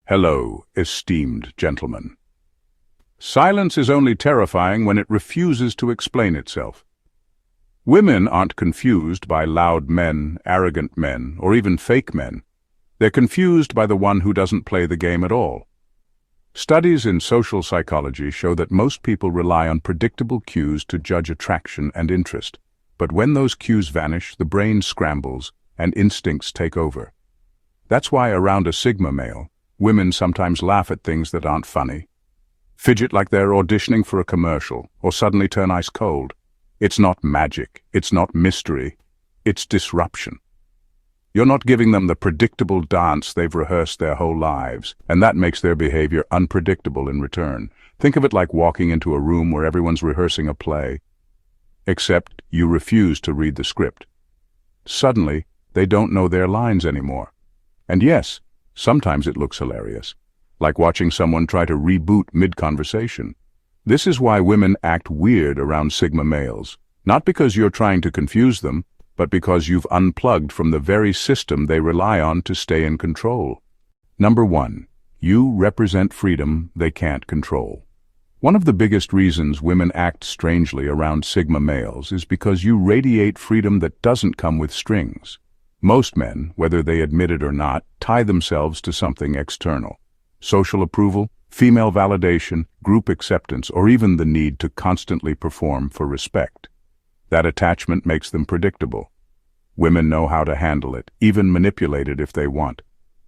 Hello, esteemed gentlemen. Silence is only terrifying when it refuses to explain itself. Women aren't confused by loud men, arrogant men, or even fake men. They're confused by the one who doesn't play the game at all. Studies in social psychology show that most people rely on predictable cues to judge attraction and interest. But when those cues vanish, the brain scrambles and instincts take over. That's why around a Sigma male, women sometimes laugh at things that aren't funny, fidget like they're auditioning for a commercial, or suddenly turn ice cold. It's not magic, it's not mystery, it's disruption. You're not giving them the predictable dance they've rehearsed their whole lives, and that makes their behavior unpredictable in return. Think of it like walking into a room where everyone's rehearsing a play, except you refuse to read the script. Suddenly, they don't know their lines anymore. And yes, sometimes it looks hilarious, like watching someone try to reboot mid-conversation. This is why women act weird around Sigma males, not because you're trying to confuse them, but because you've unplugged from the very system they rely on to stay in control. Number 1. You represent freedom they can't control. One of the biggest reasons women act strangely around Sigma males is because you radiate freedom that doesn't come with strings. Most men, whether they admit it or not, tie themselves to something external. Social approval, female validation, group acceptance, or even the need to constantly perform for respect. That attachment makes them predictable. Women know how to handle it, even manipulate it if they want.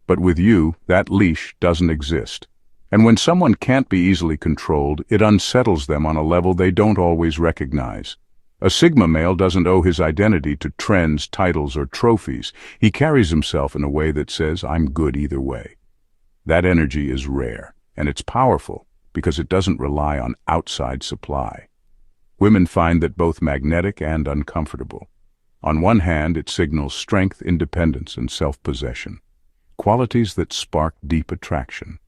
But with you, that leash doesn't exist. And when someone can't be easily controlled, it unsettles them on a level they don't always recognize. A Sigma male doesn't owe his identity to trends, titles, or trophies. He carries himself in a way that says, I'm good either way. That energy is rare, and it's powerful because it doesn't rely on outside supply. Women find that both magnetic and uncomfortable. On one hand, it signals strength, independence, and self-possession, qualities that spark deep attraction.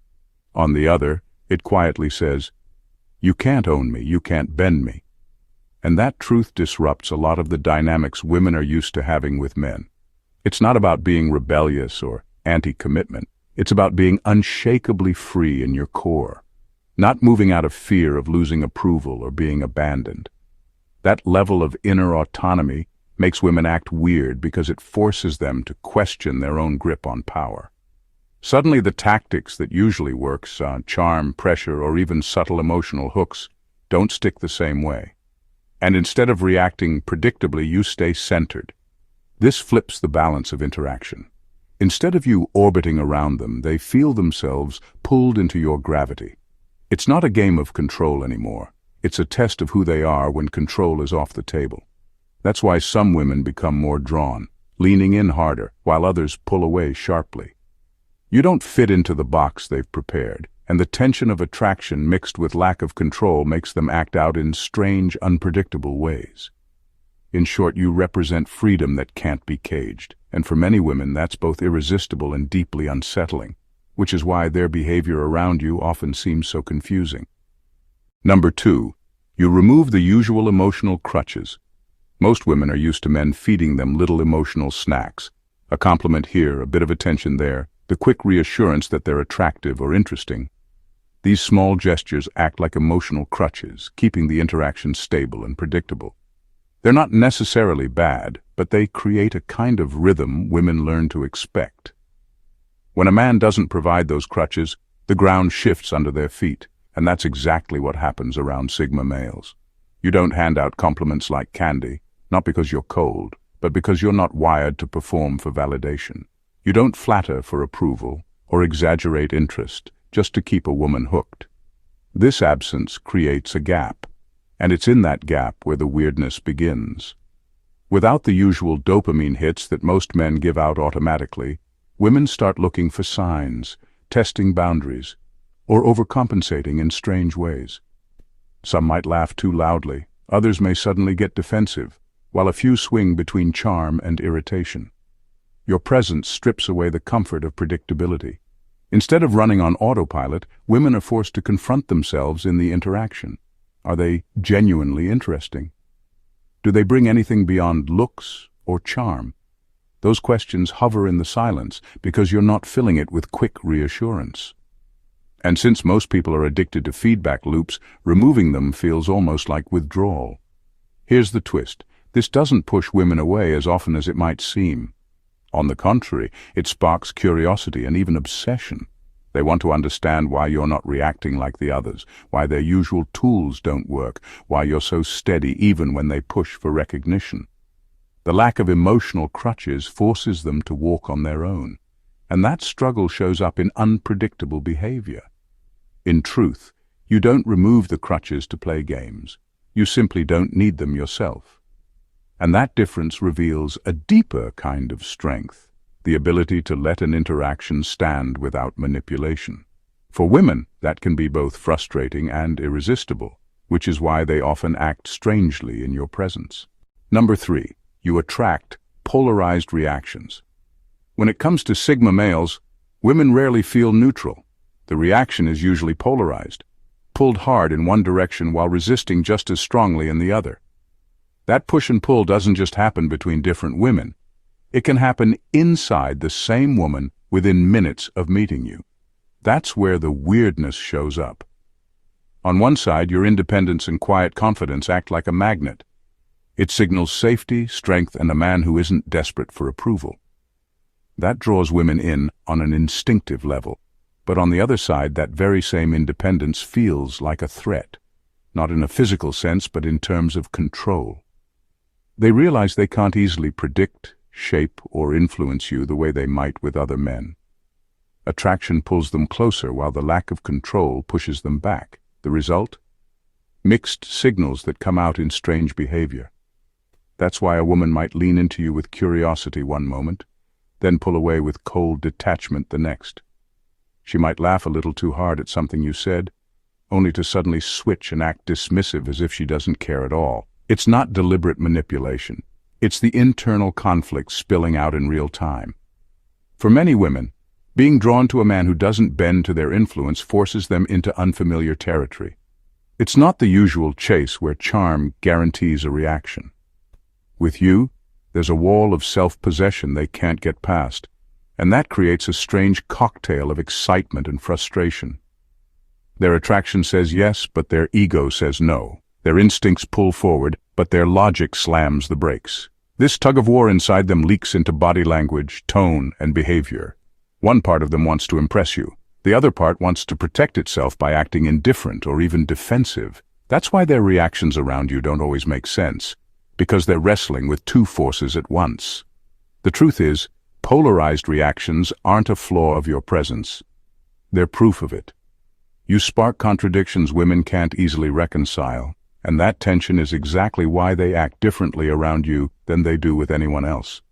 On the other, it quietly says, you can't own me, you can't bend me. And that truth disrupts a lot of the dynamics women are used to having with men. It's not about being rebellious or anti-commitment. It's about being unshakably free in your core, not moving out of fear of losing approval or being abandoned. That level of inner autonomy makes women act weird because it forces them to question their own grip on power. Suddenly the tactics that usually works, charm, pressure, or even subtle emotional hooks, don't stick the same way. And instead of reacting predictably, you stay centered. This flips the balance of interaction. Instead of you orbiting around them, they feel themselves pulled into your gravity. It's not a game of control anymore. It's a test of who they are when control is off the table. That's why some women become more drawn, leaning in harder, while others pull away sharply. You don't fit into the box they've prepared, and the tension of attraction mixed with lack of control makes them act out in strange, unpredictable ways. In short, you represent freedom that can't be caged, and for many women that's both irresistible and deeply unsettling, which is why their behavior around you often seems so confusing. Number 2, you remove the usual emotional crutches. Most women are used to men feeding them little emotional snacks, a compliment here, a bit of attention there, the quick reassurance that they're attractive or interesting. These small gestures act like emotional crutches, keeping the interaction stable and predictable. They're not necessarily bad, but they create a kind of rhythm women learn to expect. When a man doesn't provide those crutches, the ground shifts under their feet, and that's exactly what happens around Sigma males. You don't hand out compliments like candy, not because you're cold, but because you're not wired to perform for validation. You don't flatter for approval or exaggerate interest just to keep a woman hooked. This absence creates a gap, and it's in that gap where the weirdness begins. Without the usual dopamine hits that most men give out automatically, women start looking for signs, testing boundaries, or overcompensating in strange ways. Some might laugh too loudly, others may suddenly get defensive, while a few swing between charm and irritation. Your presence strips away the comfort of predictability. Instead of running on autopilot, women are forced to confront themselves in the interaction. Are they genuinely interesting? Do they bring anything beyond looks or charm? Those questions hover in the silence because you're not filling it with quick reassurance. And since most people are addicted to feedback loops, removing them feels almost like withdrawal. Here's the twist. This doesn't push women away as often as it might seem. On the contrary, it sparks curiosity and even obsession. They want to understand why you're not reacting like the others, why their usual tools don't work, why you're so steady even when they push for recognition. The lack of emotional crutches forces them to walk on their own, and that struggle shows up in unpredictable behavior. In truth, you don't remove the crutches to play games. You simply don't need them yourself. And that difference reveals a deeper kind of strength, the ability to let an interaction stand without manipulation. For women, that can be both frustrating and irresistible, which is why they often act strangely in your presence. Number 3, you attract polarized reactions. When it comes to Sigma males, women rarely feel neutral. The reaction is usually polarized, pulled hard in one direction while resisting just as strongly in the other. That push and pull doesn't just happen between different women. It can happen inside the same woman within minutes of meeting you. That's where the weirdness shows up. On one side, your independence and quiet confidence act like a magnet. It signals safety, strength, and a man who isn't desperate for approval. That draws women in on an instinctive level. But on the other side, that very same independence feels like a threat, not in a physical sense, but in terms of control. They realize they can't easily predict, shape, or influence you the way they might with other men. Attraction pulls them closer while the lack of control pushes them back. The result? Mixed signals that come out in strange behavior. That's why a woman might lean into you with curiosity one moment, then pull away with cold detachment the next. She might laugh a little too hard at something you said, only to suddenly switch and act dismissive as if she doesn't care at all. It's not deliberate manipulation. It's the internal conflict spilling out in real time. For many women, being drawn to a man who doesn't bend to their influence forces them into unfamiliar territory. It's not the usual chase where charm guarantees a reaction. With you, there's a wall of self-possession they can't get past, and that creates a strange cocktail of excitement and frustration. Their attraction says yes, but their ego says no. Their instincts pull forward, but their logic slams the brakes. This tug-of-war inside them leaks into body language, tone, and behavior. One part of them wants to impress you. The other part wants to protect itself by acting indifferent or even defensive. That's why their reactions around you don't always make sense, because they're wrestling with two forces at once. The truth is, polarized reactions aren't a flaw of your presence. They're proof of it. You spark contradictions women can't easily reconcile, and that tension is exactly why they act differently around you than they do with anyone else.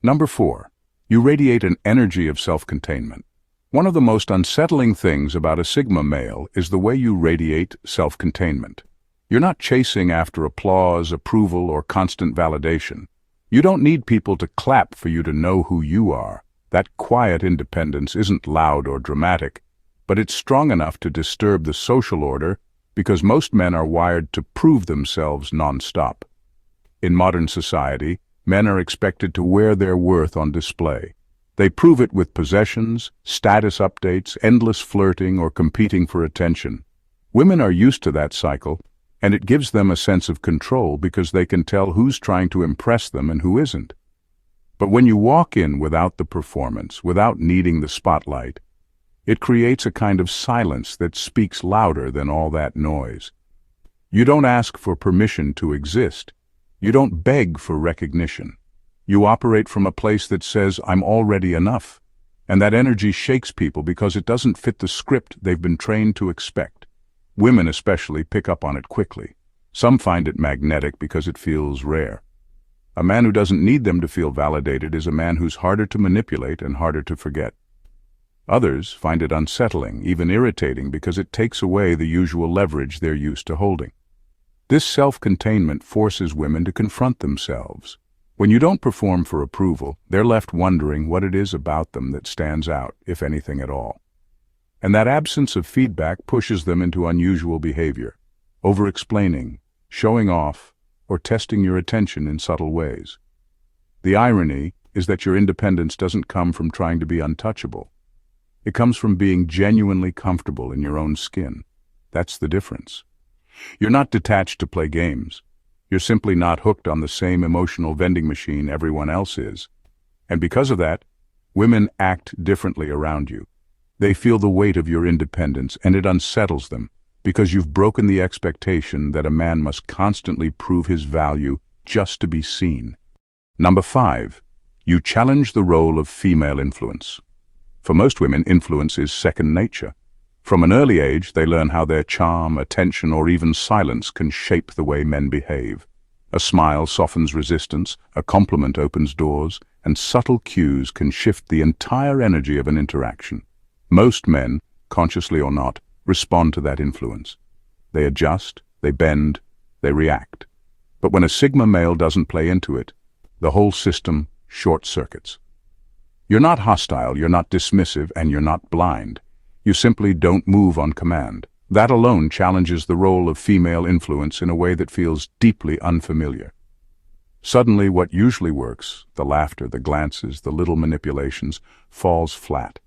Number 4, you radiate an energy of self-containment. One of the most unsettling things about a Sigma male is the way you radiate self-containment. You're not chasing after applause, approval, or constant validation. You don't need people to clap for you to know who you are. That quiet independence isn't loud or dramatic, but it's strong enough to disturb the social order because most men are wired to prove themselves non-stop. In modern society, men are expected to wear their worth on display. They prove it with possessions, status updates, endless flirting, or competing for attention. Women are used to that cycle, and it gives them a sense of control because they can tell who's trying to impress them and who isn't. But when you walk in without the performance, without needing the spotlight, it creates a kind of silence that speaks louder than all that noise. You don't ask for permission to exist. You don't beg for recognition. You operate from a place that says, I'm already enough. And that energy shakes people because it doesn't fit the script they've been trained to expect. Women especially pick up on it quickly. Some find it magnetic because it feels rare. A man who doesn't need them to feel validated is a man who's harder to manipulate and harder to forget. Others find it unsettling, even irritating, because it takes away the usual leverage they're used to holding. This self-containment forces women to confront themselves. When you don't perform for approval, they're left wondering what it is about them that stands out, if anything at all. And that absence of feedback pushes them into unusual behavior, over-explaining, showing off, or testing your attention in subtle ways. The irony is that your independence doesn't come from trying to be untouchable. It comes from being genuinely comfortable in your own skin. That's the difference. You're not detached to play games. You're simply not hooked on the same emotional vending machine everyone else is. And because of that, women act differently around you. They feel the weight of your independence, and it unsettles them, because you've broken the expectation that a man must constantly prove his value just to be seen. Number 5, you challenge the role of female influence. For most women, influence is second nature. From an early age, they learn how their charm, attention, or even silence can shape the way men behave. A smile softens resistance, a compliment opens doors, and subtle cues can shift the entire energy of an interaction. Most men, consciously or not, respond to that influence. They adjust, they bend, they react. But when a Sigma male doesn't play into it, the whole system short-circuits. You're not hostile, you're not dismissive, and you're not blind. You simply don't move on command. That alone challenges the role of female influence in a way that feels deeply unfamiliar. Suddenly, what usually works, the laughter, the glances, the little manipulations, falls flat.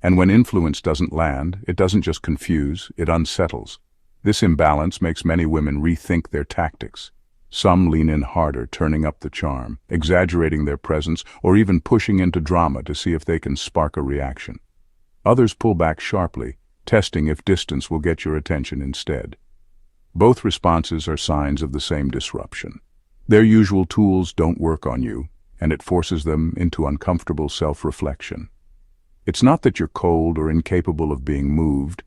And when influence doesn't land, it doesn't just confuse, it unsettles. This imbalance makes many women rethink their tactics. Some lean in harder, turning up the charm, exaggerating their presence, or even pushing into drama to see if they can spark a reaction. Others pull back sharply, testing if distance will get your attention instead. Both responses are signs of the same disruption. Their usual tools don't work on you, and it forces them into uncomfortable self-reflection. It's not that you're cold or incapable of being moved.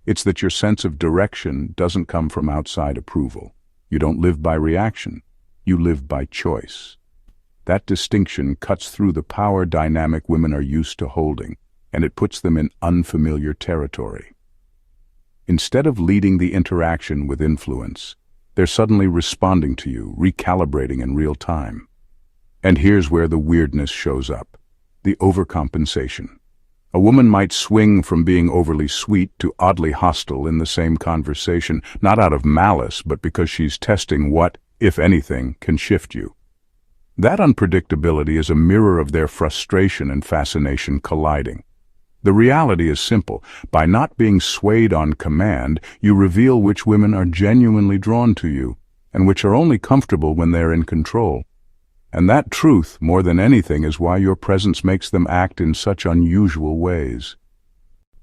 It's that your sense of direction doesn't come from outside approval. You don't live by reaction. You live by choice. That distinction cuts through the power dynamic women are used to holding, and it puts them in unfamiliar territory. Instead of leading the interaction with influence, they're suddenly responding to you, recalibrating in real time. And here's where the weirdness shows up: the overcompensation. A woman might swing from being overly sweet to oddly hostile in the same conversation, not out of malice, but because she's testing what, if anything, can shift you. That unpredictability is a mirror of their frustration and fascination colliding. The reality is simple. By not being swayed on command, you reveal which women are genuinely drawn to you, and which are only comfortable when they're in control. And that truth, more than anything, is why your presence makes them act in such unusual ways.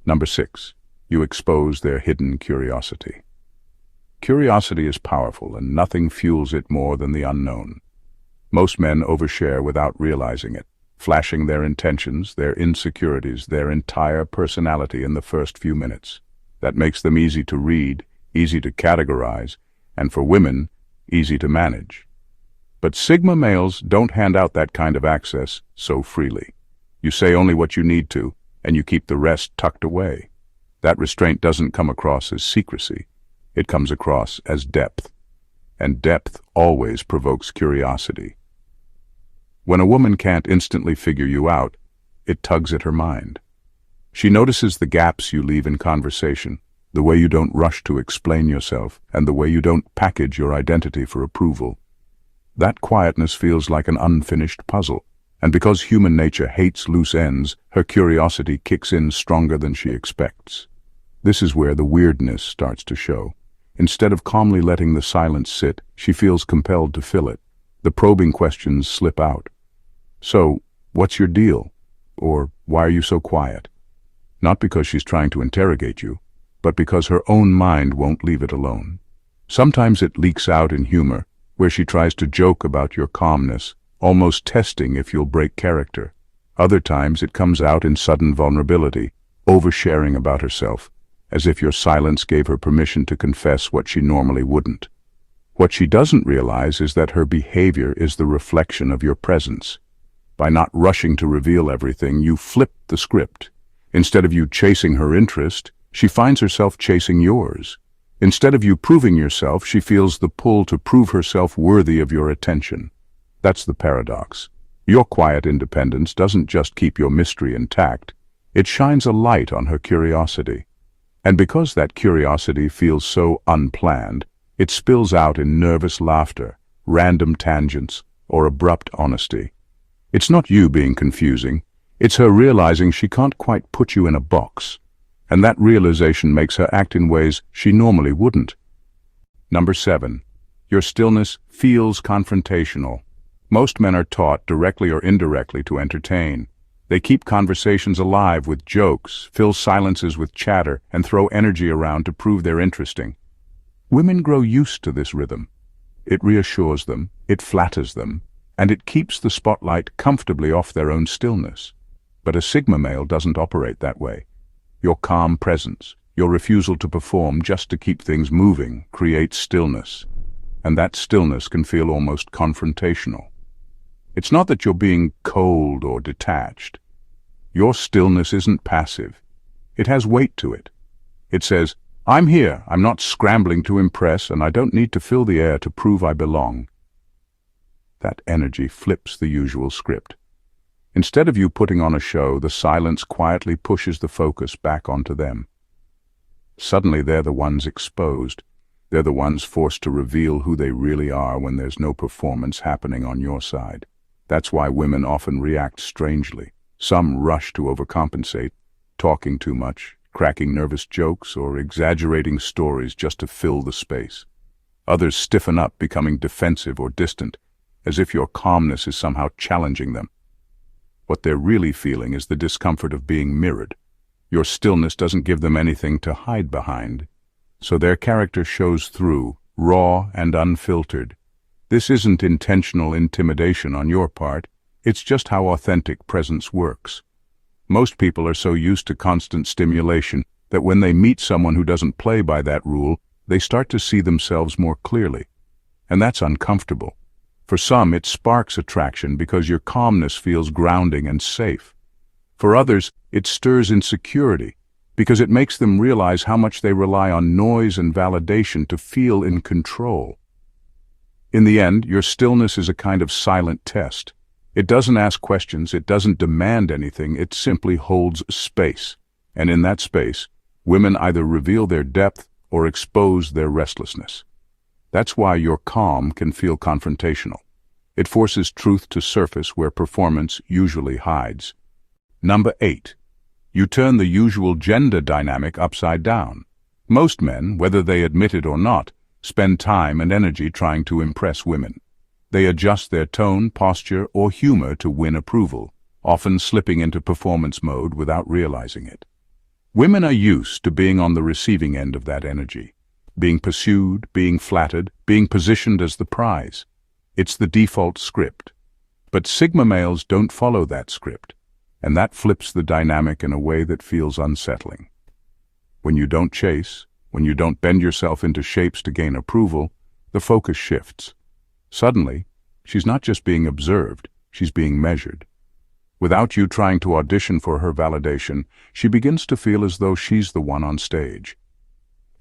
Number 6, you expose their hidden curiosity. Curiosity is powerful, and nothing fuels it more than the unknown. Most men overshare without realizing it, flashing their intentions, their insecurities, their entire personality in the first few minutes. That makes them easy to read, easy to categorize, and for women, easy to manage. But Sigma males don't hand out that kind of access so freely. You say only what you need to, and you keep the rest tucked away. That restraint doesn't come across as secrecy. It comes across as depth. And depth always provokes curiosity. When a woman can't instantly figure you out, it tugs at her mind. She notices the gaps you leave in conversation, the way you don't rush to explain yourself, and the way you don't package your identity for approval. That quietness feels like an unfinished puzzle, and because human nature hates loose ends, her curiosity kicks in stronger than she expects. This is where the weirdness starts to show. Instead of calmly letting the silence sit, she feels compelled to fill it. The probing questions slip out. So, what's your deal? Or, why are you so quiet? Not because she's trying to interrogate you, but because her own mind won't leave it alone. Sometimes it leaks out in humor, where she tries to joke about your calmness, almost testing if you'll break character. Other times it comes out in sudden vulnerability, oversharing about herself, as if your silence gave her permission to confess what she normally wouldn't. What she doesn't realize is that her behavior is the reflection of your presence. By not rushing to reveal everything, you flip the script. Instead of you chasing her interest, she finds herself chasing yours. Instead of you proving yourself, she feels the pull to prove herself worthy of your attention. That's the paradox. Your quiet independence doesn't just keep your mystery intact, it shines a light on her curiosity. And because that curiosity feels so unplanned, it spills out in nervous laughter, random tangents, or abrupt honesty. It's not you being confusing, It's her realizing she can't quite put you in a box, and that realization makes her act in ways she normally wouldn't. Number 7. Your stillness feels confrontational. Most men are taught, directly or indirectly, to entertain. They keep conversations alive with jokes, fill silences with chatter, and throw energy around to prove they're interesting. Women grow used to this rhythm. It reassures them, it flatters them, and it keeps the spotlight comfortably off their own stillness. But a Sigma male doesn't operate that way. Your calm presence, your refusal to perform just to keep things moving, creates stillness. And that stillness can feel almost confrontational. It's not that you're being cold or detached. Your stillness isn't passive. It has weight to it. It says, I'm here, I'm not scrambling to impress, and I don't need to fill the air to prove I belong. That energy flips the usual script. Instead of you putting on a show, the silence quietly pushes the focus back onto them. Suddenly they're the ones exposed. They're the ones forced to reveal who they really are when there's no performance happening on your side. That's why women often react strangely. Some rush to overcompensate, talking too much, cracking nervous jokes, or exaggerating stories just to fill the space. Others stiffen up, becoming defensive or distant, as if your calmness is somehow challenging them. What they're really feeling is the discomfort of being mirrored. Your stillness doesn't give them anything to hide behind, so their character shows through, raw and unfiltered. This isn't intentional intimidation on your part, it's just how authentic presence works. Most people are so used to constant stimulation that when they meet someone who doesn't play by that rule, they start to see themselves more clearly. And that's uncomfortable. For some, it sparks attraction because your calmness feels grounding and safe. For others, it stirs insecurity because it makes them realize how much they rely on noise and validation to feel in control. In the end, your stillness is a kind of silent test. It doesn't ask questions, it doesn't demand anything, it simply holds space. And in that space, women either reveal their depth or expose their restlessness. That's why your calm can feel confrontational. It forces truth to surface where performance usually hides. Number 8. You turn the usual gender dynamic upside down. Most men, whether they admit it or not, spend time and energy trying to impress women. They adjust their tone, posture, or humor to win approval, often slipping into performance mode without realizing it. Women are used to being on the receiving end of that energy, being pursued, being flattered, being positioned as the prize. It's the default script. But Sigma males don't follow that script, and that flips the dynamic in a way that feels unsettling. When you don't chase, when you don't bend yourself into shapes to gain approval, the focus shifts. Suddenly, she's not just being observed, she's being measured. Without you trying to audition for her validation, she begins to feel as though she's the one on stage.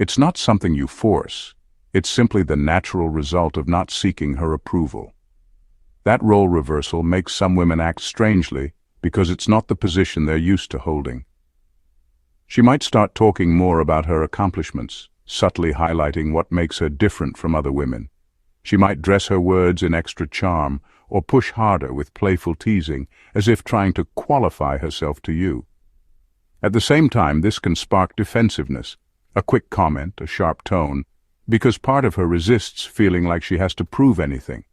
It's not something you force, it's simply the natural result of not seeking her approval. That role reversal makes some women act strangely because it's not the position they're used to holding. She might start talking more about her accomplishments, subtly highlighting what makes her different from other women. She might dress her words in extra charm or push harder with playful teasing, as if trying to qualify herself to you. At the same time, this can spark defensiveness, a quick comment, a sharp tone, because part of her resists feeling like she has to prove anything.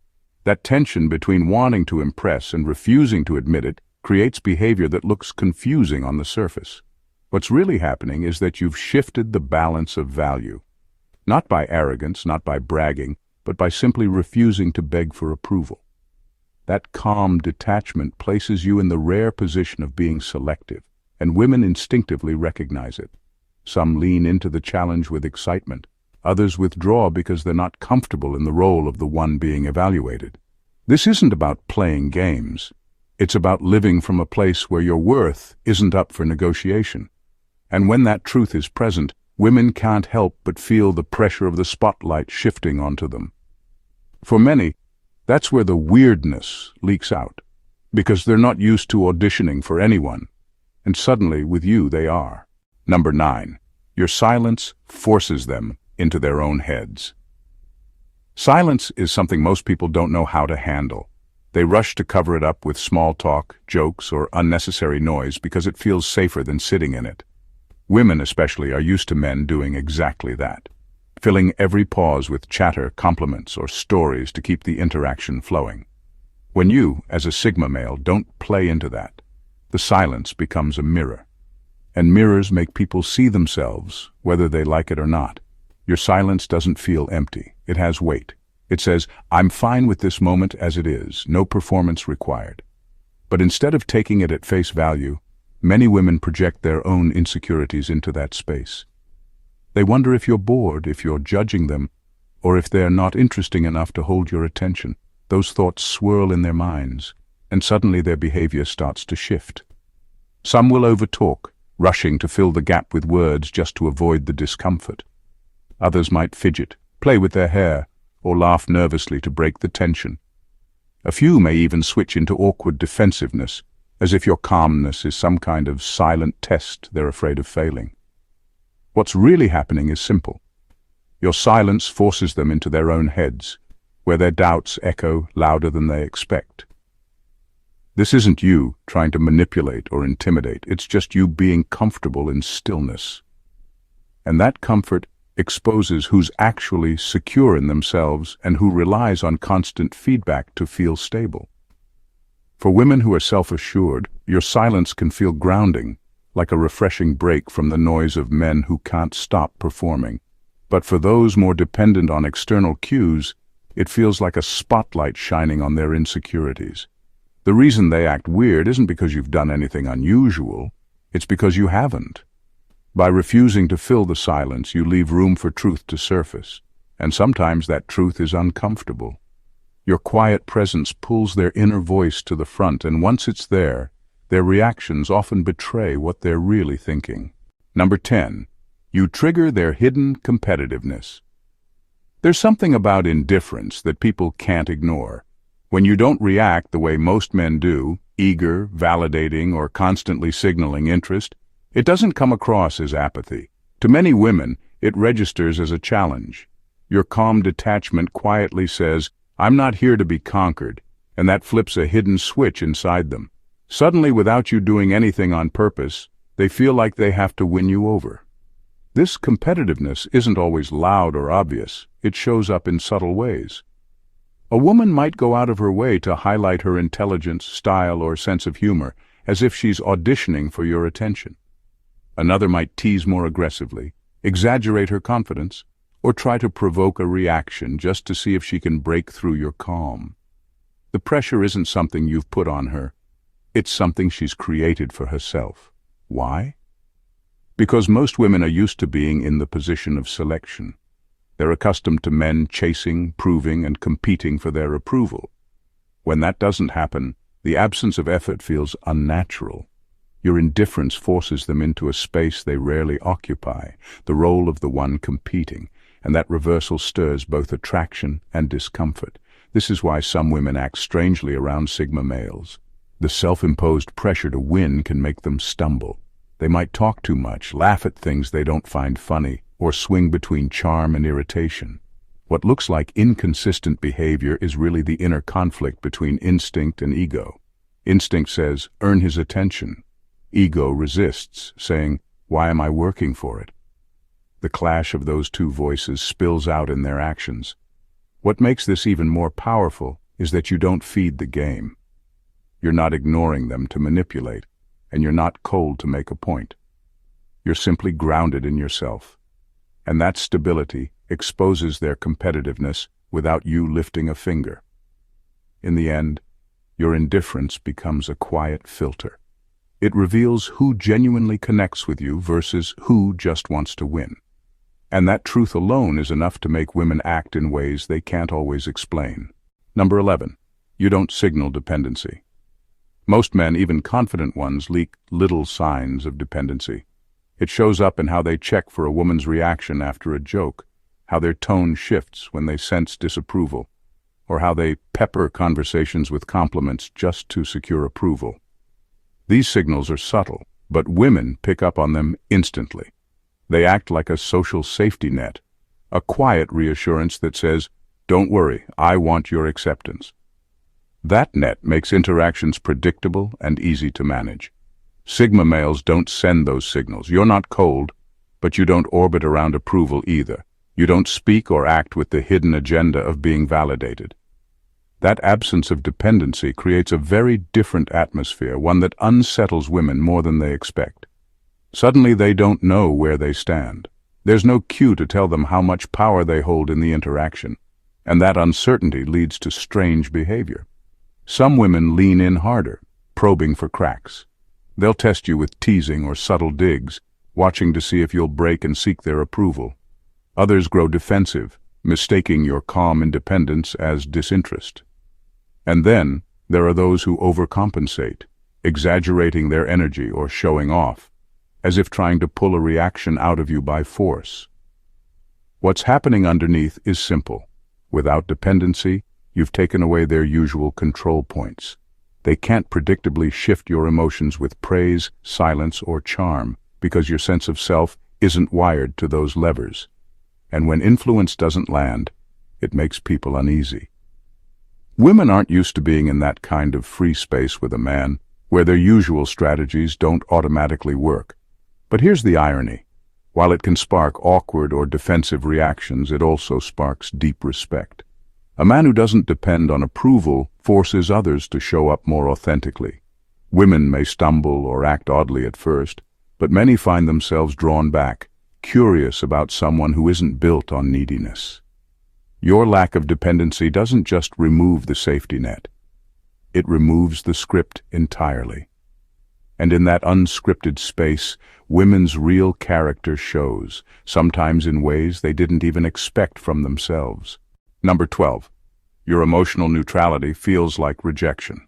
That tension between wanting to impress and refusing to admit it creates behavior that looks confusing on the surface. What's really happening is that you've shifted the balance of value. Not by arrogance, not by bragging, but by simply refusing to beg for approval. That calm detachment places you in the rare position of being selective, and women instinctively recognize it. Some lean into the challenge with excitement. Others withdraw because they're not comfortable in the role of the one being evaluated. This isn't about playing games. It's about living from a place where your worth isn't up for negotiation. And when that truth is present, women can't help but feel the pressure of the spotlight shifting onto them. For many, that's where the weirdness leaks out, because they're not used to auditioning for anyone, and suddenly with you they are. Number 9. Your silence forces them into their own heads. Silence is something most people don't know how to handle. They rush to cover it up with small talk, jokes, or unnecessary noise because it feels safer than sitting in it. Women especially are used to men doing exactly that, filling every pause with chatter, compliments, or stories to keep the interaction flowing. When you, as a Sigma male, don't play into that, the silence becomes a mirror. And mirrors make people see themselves, whether they like it or not. Your silence doesn't feel empty. It has weight. It says, I'm fine with this moment as it is, no performance required. But instead of taking it at face value, many women project their own insecurities into that space. They wonder if you're bored, if you're judging them, or if they're not interesting enough to hold your attention. Those thoughts swirl in their minds, and suddenly their behavior starts to shift. Some will overtalk, rushing to fill the gap with words just to avoid the discomfort. Others might fidget, play with their hair, or laugh nervously to break the tension. A few may even switch into awkward defensiveness, as if your calmness is some kind of silent test they're afraid of failing. What's really happening is simple. Your silence forces them into their own heads, where their doubts echo louder than they expect. This isn't you trying to manipulate or intimidate, it's just you being comfortable in stillness. And that comfort exposes who's actually secure in themselves and who relies on constant feedback to feel stable. For women who are self-assured, your silence can feel grounding, like a refreshing break from the noise of men who can't stop performing. But for those more dependent on external cues, it feels like a spotlight shining on their insecurities. The reason they act weird isn't because you've done anything unusual, it's because you haven't. By refusing to fill the silence, you leave room for truth to surface, and sometimes that truth is uncomfortable. Your quiet presence pulls their inner voice to the front, and once it's there, their reactions often betray what they're really thinking. Number 10. You trigger their hidden competitiveness. There's something about indifference that people can't ignore. When you don't react the way most men do, eager, validating, or constantly signaling interest, it doesn't come across as apathy. To many women, it registers as a challenge. Your calm detachment quietly says, I'm not here to be conquered, and that flips a hidden switch inside them. Suddenly, without you doing anything on purpose, they feel like they have to win you over. This competitiveness isn't always loud or obvious. It shows up in subtle ways. A woman might go out of her way to highlight her intelligence, style, or sense of humor, as if she's auditioning for your attention. Another might tease more aggressively, exaggerate her confidence, or try to provoke a reaction just to see if she can break through your calm. The pressure isn't something you've put on her. It's something she's created for herself. Why? Because most women are used to being in the position of selection. They're accustomed to men chasing, proving, and competing for their approval. When that doesn't happen, the absence of effort feels unnatural. Your indifference forces them into a space they rarely occupy, the role of the one competing, and that reversal stirs both attraction and discomfort. This is why some women act strangely around Sigma males. The self-imposed pressure to win can make them stumble. They might talk too much, laugh at things they don't find funny, or swing between charm and irritation. What looks like inconsistent behavior is really the inner conflict between instinct and ego. Instinct says, earn his attention. Ego resists, saying, why am I working for it? The clash of those two voices spills out in their actions. What makes this even more powerful is that you don't feed the game. You're not ignoring them to manipulate, and you're not cold to make a point. You're simply grounded in yourself. And that stability exposes their competitiveness without you lifting a finger. In the end, your indifference becomes a quiet filter. It reveals who genuinely connects with you versus who just wants to win. And that truth alone is enough to make women act in ways they can't always explain. Number 11. You don't signal dependency. Most men, even confident ones, leak little signs of dependency. It shows up in how they check for a woman's reaction after a joke, how their tone shifts when they sense disapproval, or how they pepper conversations with compliments just to secure approval. These signals are subtle, but women pick up on them instantly. They act like a social safety net, a quiet reassurance that says, don't worry, I want your acceptance. That net makes interactions predictable and easy to manage. Sigma males don't send those signals. You're not cold, but you don't orbit around approval either. You don't speak or act with the hidden agenda of being validated. That absence of dependency creates a very different atmosphere, one that unsettles women more than they expect. Suddenly they don't know where they stand. There's no cue to tell them how much power they hold in the interaction, and that uncertainty leads to strange behavior. Some women lean in harder, probing for cracks. They'll test you with teasing or subtle digs, watching to see if you'll break and seek their approval. Others grow defensive, mistaking your calm independence as disinterest. And then there are those who overcompensate, exaggerating their energy or showing off, as if trying to pull a reaction out of you by force. What's happening underneath is simple. Without dependency, you've taken away their usual control points. They can't predictably shift your emotions with praise, silence, or charm, because your sense of self isn't wired to those levers. And when influence doesn't land, it makes people uneasy. Women aren't used to being in that kind of free space with a man, where their usual strategies don't automatically work. But here's the irony. While it can spark awkward or defensive reactions, it also sparks deep respect. A man who doesn't depend on approval forces others to show up more authentically. Women may stumble or act oddly at first, but many find themselves drawn back, curious about someone who isn't built on neediness. Your lack of dependency doesn't just remove the safety net. It removes the script entirely. And in that unscripted space, women's real character shows, sometimes in ways they didn't even expect from themselves. Number 12. Your emotional neutrality feels like rejection.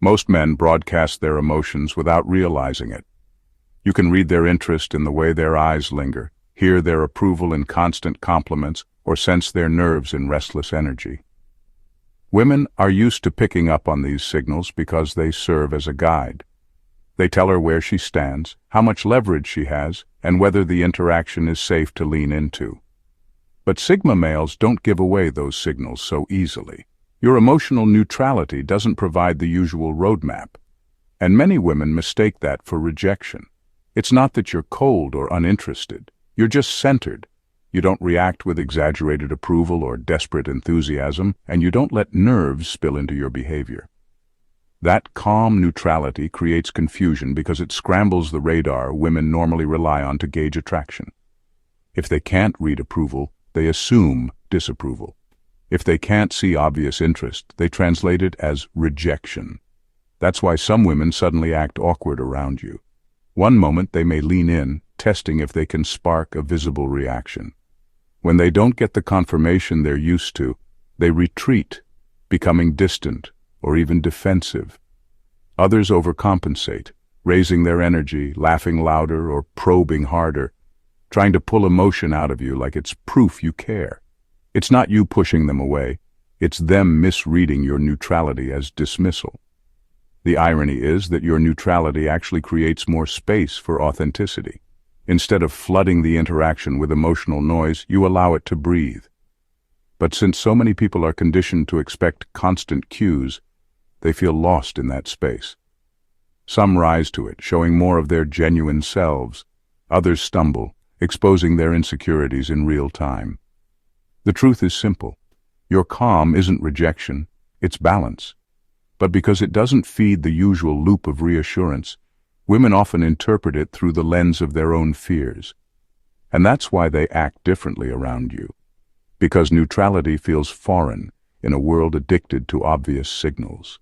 Most men broadcast their emotions without realizing it. You can read their interest in the way their eyes linger, hear their approval in constant compliments, or sense their nerves in restless energy. Women are used to picking up on these signals because they serve as a guide. They tell her where she stands, how much leverage she has, and whether the interaction is safe to lean into. But Sigma males don't give away those signals so easily. Your emotional neutrality doesn't provide the usual roadmap, and many women mistake that for rejection. It's not that you're cold or uninterested. You're just centered. You don't react with exaggerated approval or desperate enthusiasm, and you don't let nerves spill into your behavior. That calm neutrality creates confusion because it scrambles the radar women normally rely on to gauge attraction. If they can't read approval, they assume disapproval. If they can't see obvious interest, they translate it as rejection. That's why some women suddenly act awkward around you. One moment they may lean in, testing if they can spark a visible reaction. When they don't get the confirmation they're used to, they retreat, becoming distant or even defensive. Others overcompensate, raising their energy, laughing louder or probing harder, trying to pull emotion out of you like it's proof you care. It's not you pushing them away, it's them misreading your neutrality as dismissal. The irony is that your neutrality actually creates more space for authenticity. Instead of flooding the interaction with emotional noise, you allow it to breathe. But since so many people are conditioned to expect constant cues, they feel lost in that space. Some rise to it, showing more of their genuine selves. Others stumble, exposing their insecurities in real time. The truth is simple. Your calm isn't rejection, it's balance. But because it doesn't feed the usual loop of reassurance, women often interpret it through the lens of their own fears. And that's why they act differently around you. Because neutrality feels foreign in a world addicted to obvious signals.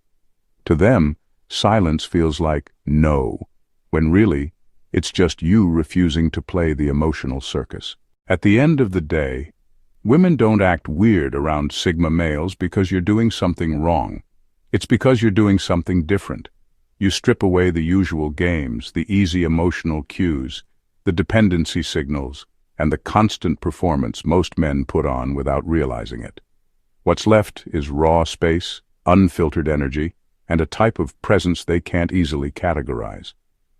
To them, silence feels like no, when really, it's just you refusing to play the emotional circus. At the end of the day, women don't act weird around Sigma males because you're doing something wrong. It's because you're doing something different. You strip away the usual games, the easy emotional cues, the dependency signals, and the constant performance most men put on without realizing it. What's left is raw space, unfiltered energy, and a type of presence they can't easily categorize.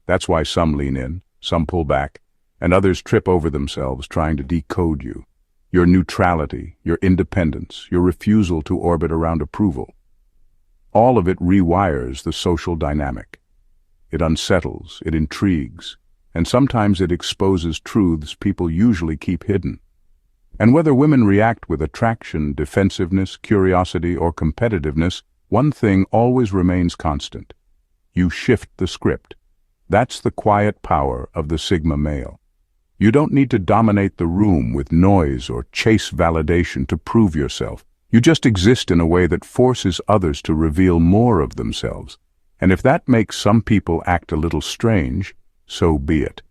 That's why some lean in, some pull back, and others trip over themselves trying to decode you. Your neutrality, your independence, your refusal to orbit around approval. all of it rewires the social dynamic. It unsettles, it intrigues, and sometimes it exposes truths people usually keep hidden. And whether women react with attraction, defensiveness, curiosity, or competitiveness, one thing always remains constant. You shift the script. That's the quiet power of the Sigma male. You don't need to dominate the room with noise or chase validation to prove yourself. You just exist in a way that forces others to reveal more of themselves. And if that makes some people act a little strange, so be it.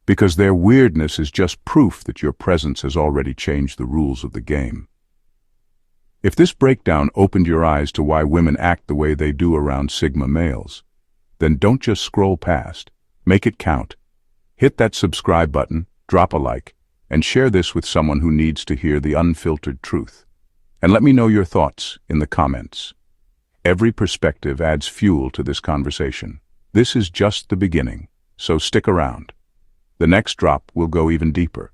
Because their weirdness is just proof that your presence has already changed the rules of the game. If this breakdown opened your eyes to why women act the way they do around Sigma males, then don't just scroll past. Make it count. Hit that subscribe button, drop a like, and share this with someone who needs to hear the unfiltered truth. And let me know your thoughts in the comments. Every perspective adds fuel to this conversation. This is just the beginning, so stick around. The next drop will go even deeper.